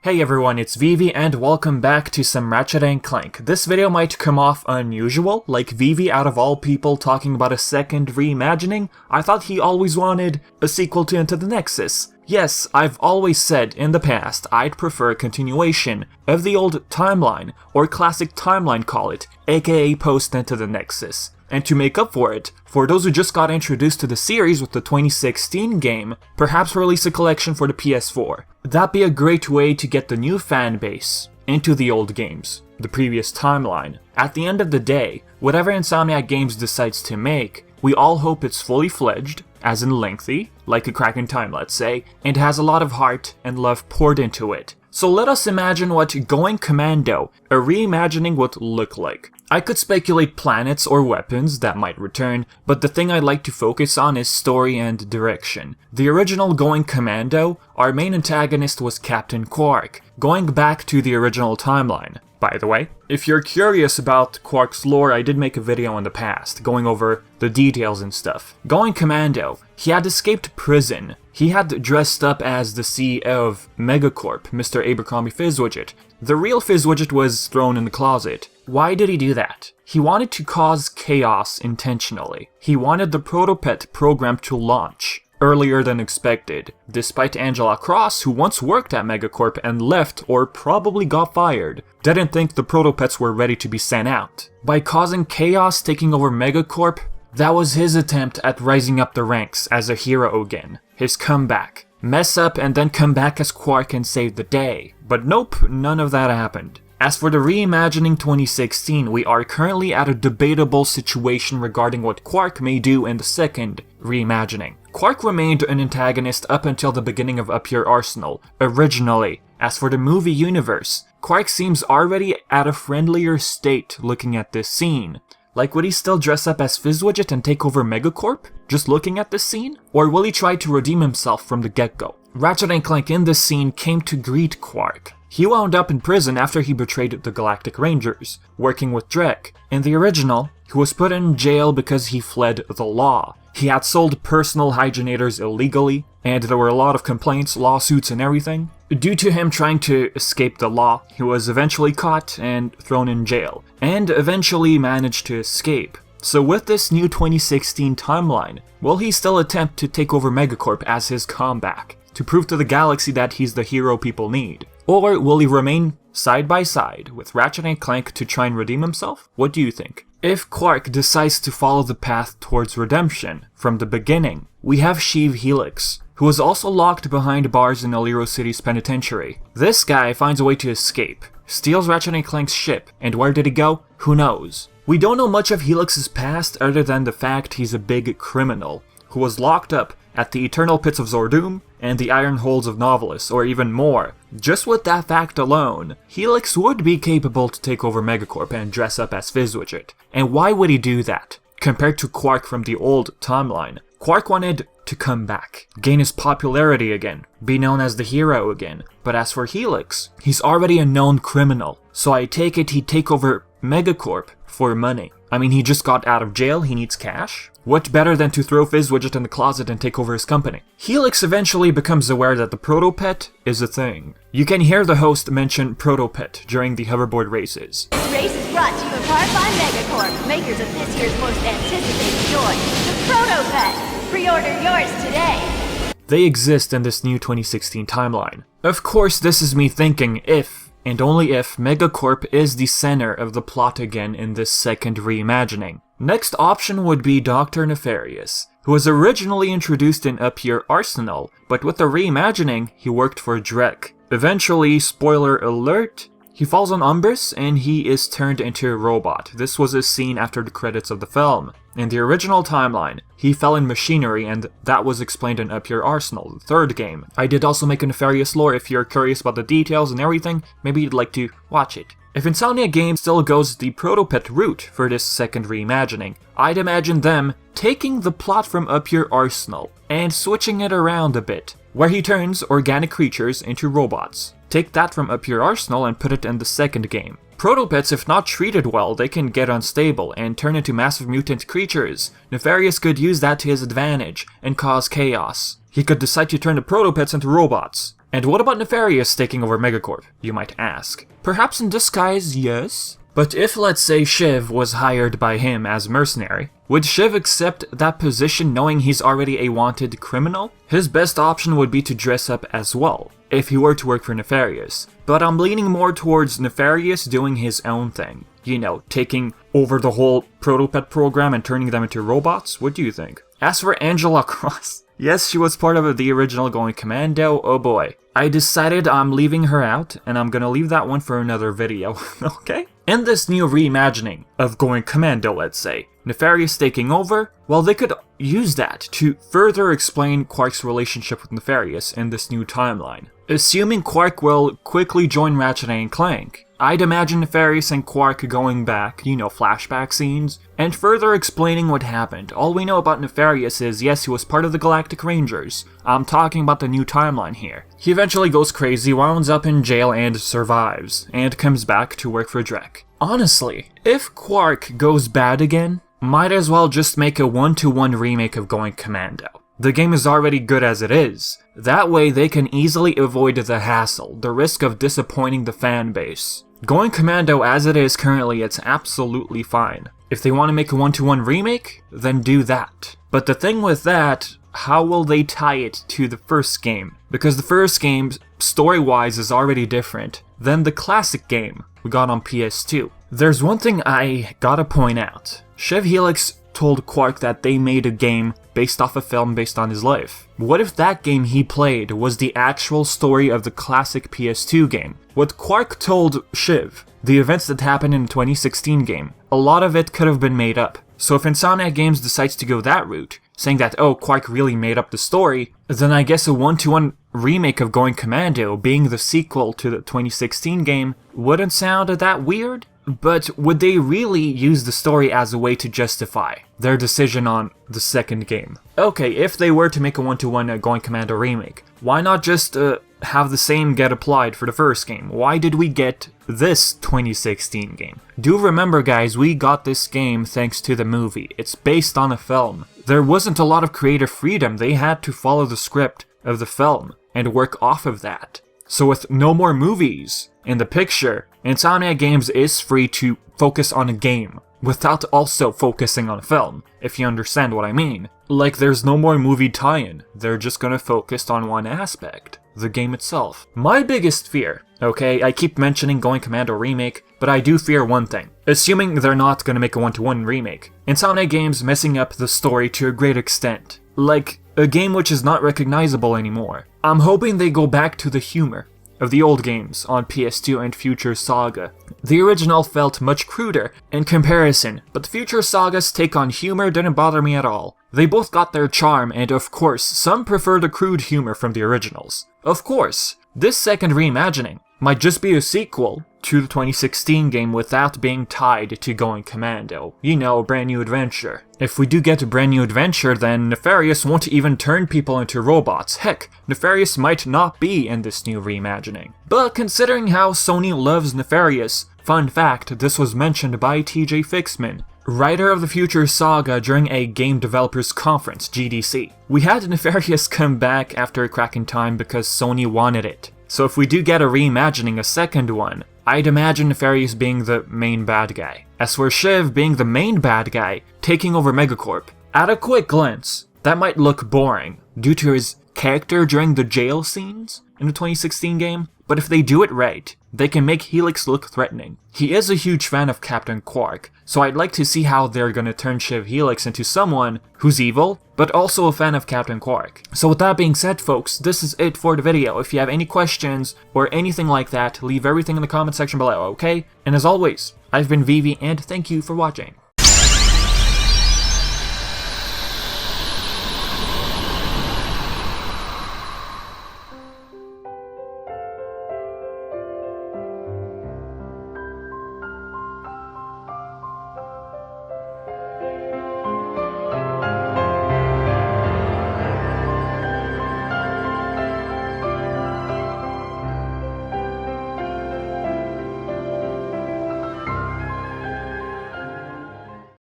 Hey everyone, it's Vivi and welcome back to some Ratchet Clank. This video might come off unusual, like Vivi out of all people talking about a second reimagining. I thought he always wanted a sequel to Into the Nexus. Yes, I've always said in the past I'd prefer a continuation of the old timeline, or classic timeline call it, aka post Into the Nexus. And to make up for it, for those who just got introduced to the series with the 2016 game, perhaps release a collection for the PS4. That'd be a great way to get the new fan base into the old games, the previous timeline. At the end of the day, whatever Insomniac Games decides to make, we all hope it's fully fledged, as in lengthy, like a Crack in Time let's say, and has a lot of heart and love poured into it. So let us imagine what Going Commando, a reimagining would look like. I could speculate planets or weapons that might return, but the thing I'd like to focus on is story and direction. The original Going Commando, our main antagonist was Captain Quark, going back to the original timeline. By the way, if you're curious about Quark's lore, I did make a video in the past, going over the details and stuff. Going Commando, he had escaped prison. He had dressed up as the CEO of Megacorp, Mr. Abercrombie Fizzwidget. The real Fizzwidget was thrown in the closet. Why did he do that? He wanted to cause chaos intentionally. He wanted the Protopet program to launch earlier than expected, despite Angela Cross, who once worked at Megacorp and left or probably got fired, didn't think the Protopets were ready to be sent out. By causing chaos taking over Megacorp, that was his attempt at rising up the ranks as a hero again. His comeback. Mess up and then come back as Quark and save the day. But nope, none of that happened. As for the reimagining 2016, we are currently at a debatable situation regarding what Quark may do in the second reimagining. Quark remained an antagonist up until the beginning of Up Your Arsenal, originally. As for the movie universe, Quark seems already at a friendlier state looking at this scene. Like, would he still dress up as Fizzwidget and take over Megacorp, just looking at this scene? Or will he try to redeem himself from the get-go? Ratchet & Clank in this scene came to greet Quark. He wound up in prison after he betrayed the Galactic Rangers, working with Drek. In the original, he was put in jail because he fled the law. He had sold personal hygienators illegally, and there were a lot of complaints, lawsuits and everything. Due to him trying to escape the law, he was eventually caught and thrown in jail, and eventually managed to escape. So with this new 2016 timeline, will he still attempt to take over Megacorp as his comeback, to prove to the galaxy that he's the hero people need? Or will he remain side by side with Ratchet & Clank to try and redeem himself? What do you think? If Quark decides to follow the path towards redemption from the beginning, we have Sheev Helix, who was also locked behind bars in Aliro City's penitentiary. This guy finds a way to escape, steals Ratchet & Clank's ship, and where did he go? Who knows? We don't know much of Helix's past other than the fact he's a big criminal, who was locked up at the Eternal Pits of Zordum and the Iron Holes of Novelus, or even more. Just with that fact alone, Helix would be capable to take over Megacorp and dress up as Fizzwidget. And why would he do that? Compared to Quark from the old timeline, Quark wanted to come back, gain his popularity again, be known as the hero again. But as for Helix, he's already a known criminal, so I take it he'd take over Megacorp for money. I mean, he just got out of jail, he needs cash. What better than to throw Fizzwidget in the closet and take over his company? Helix eventually becomes aware that the Protopet is a thing. You can hear the host mention Protopet during the hoverboard races. This race is brought to you in part by Megacorp, makers of this year's most anticipated toy, the Protopet. Pre-order yours today. They exist in this new 2016 timeline. Of course, this is me thinking if, and only if, Megacorp is the center of the plot again in this second reimagining. Next option would be Dr. Nefarious, who was originally introduced in Up Your Arsenal, but with the reimagining, he worked for Drek. Eventually, spoiler alert, he falls on Umbris and he is turned into a robot. This was a scene after the credits of the film. In the original timeline, he fell in machinery and that was explained in Up Your Arsenal, the third game. I did also make a Nefarious lore. If you're curious about the details and everything, maybe you'd like to watch it. If Insomniac Games still goes the Protopet route for this second reimagining, I'd imagine them taking the plot from Up Your Arsenal and switching it around a bit, where he turns organic creatures into robots. Take that from Up Your Arsenal and put it in the second game. Protopets, if not treated well, they can get unstable and turn into massive mutant creatures. Nefarious could use that to his advantage and cause chaos. He could decide to turn the Protopets into robots. And what about Nefarious taking over Megacorp, you might ask? Perhaps in disguise, yes. But if, let's say, Shiv was hired by him as mercenary, would Shiv accept that position knowing he's already a wanted criminal? His best option would be to dress up as well, if he were to work for Nefarious. But I'm leaning more towards Nefarious doing his own thing. You know, taking over the whole Protopet program and turning them into robots. What do you think? As for Angela Cross, yes, she was part of the original Going Commando. Oh boy. I decided I'm leaving her out, and I'm gonna leave that one for another video, okay? In this new reimagining of Going Commando, let's say, Nefarious taking over, well, they could use that to further explain Quark's relationship with Nefarious in this new timeline. Assuming Quark will quickly join Ratchet and Clank, I'd imagine Nefarious and Quark going back, you know, flashback scenes, and further explaining what happened. All we know about Nefarious is, yes, he was part of the Galactic Rangers. I'm talking about the new timeline here. He eventually goes crazy, winds up in jail and survives, and comes back to work for Drek. Honestly, if Quark goes bad again, might as well just make a one-to-one remake of Going Commando. The game is already good as it is. That way they can easily avoid the hassle, the risk of disappointing the fan base. Going Commando as it is currently, it's absolutely fine. If they want to make a one-to-one remake, then do that. But the thing with that, how will they tie it to the first game? Because the first game, story-wise, is already different than the classic game we got on PS2. There's one thing I gotta point out. Shiv Helix told Quark that they made a game based off a film based on his life. What if that game he played was the actual story of the classic PS2 game? What Quark told Shiv, the events that happened in the 2016 game, a lot of it could have been made up. So if Insomniac Games decides to go that route, saying that, oh, Quark really made up the story, then I guess a one-to-one remake of Going Commando, being the sequel to the 2016 game, wouldn't sound that weird? But would they really use the story as a way to justify their decision on the second game? Okay, if they were to make a one-to-one Going Commando remake, why not just have the same get applied for the first game? Why did we get this 2016 game? Do remember, guys, we got this game thanks to the movie. It's based on a film. There wasn't a lot of creative freedom. They had to follow the script of the film and work off of that. So with no more movies in the picture, Insomniac Games is free to focus on a game without also focusing on a film, if you understand what I mean. Like, there's no more movie tie-in. They're just gonna focus on one aspect, the game itself. My biggest fear, okay, I keep mentioning Going Commando remake, but I do fear one thing. Assuming they're not gonna make a one-to-one remake, Insomniac Games messing up the story to a great extent. Like, a game which is not recognizable anymore. I'm hoping they go back to the humor of the old games on PS2 and Future Saga. The original felt much cruder in comparison, but the Future Saga's take on humor didn't bother me at all. They both got their charm, and of course, some prefer the crude humor from the originals. Of course, this second reimagining might just be a sequel to the 2016 game without being tied to Going Commando. You know, a brand new adventure. If we do get a brand new adventure, then Nefarious won't even turn people into robots. Heck, Nefarious might not be in this new reimagining. But considering how Sony loves Nefarious, fun fact, this was mentioned by TJ Fixman, writer of the Future Saga, during a Game Developers Conference, GDC. We had Nefarious come back after a cracking time because Sony wanted it. So if we do get a reimagining, a second one, I'd imagine Nefarious being the main bad guy. As for Shiv being the main bad guy, taking over Megacorp, at a quick glance, that might look boring due to his character during the jail scenes in the 2016 game, but if they do it right, they can make Helix look threatening. He is a huge fan of Captain Quark, so I'd like to see how they're gonna turn Shiv Helix into someone who's evil, but also a fan of Captain Quark. So with that being said, folks, this is it for the video. If you have any questions or anything like that, leave everything in the comment section below, okay? And as always, I've been Vivi, and thank you for watching.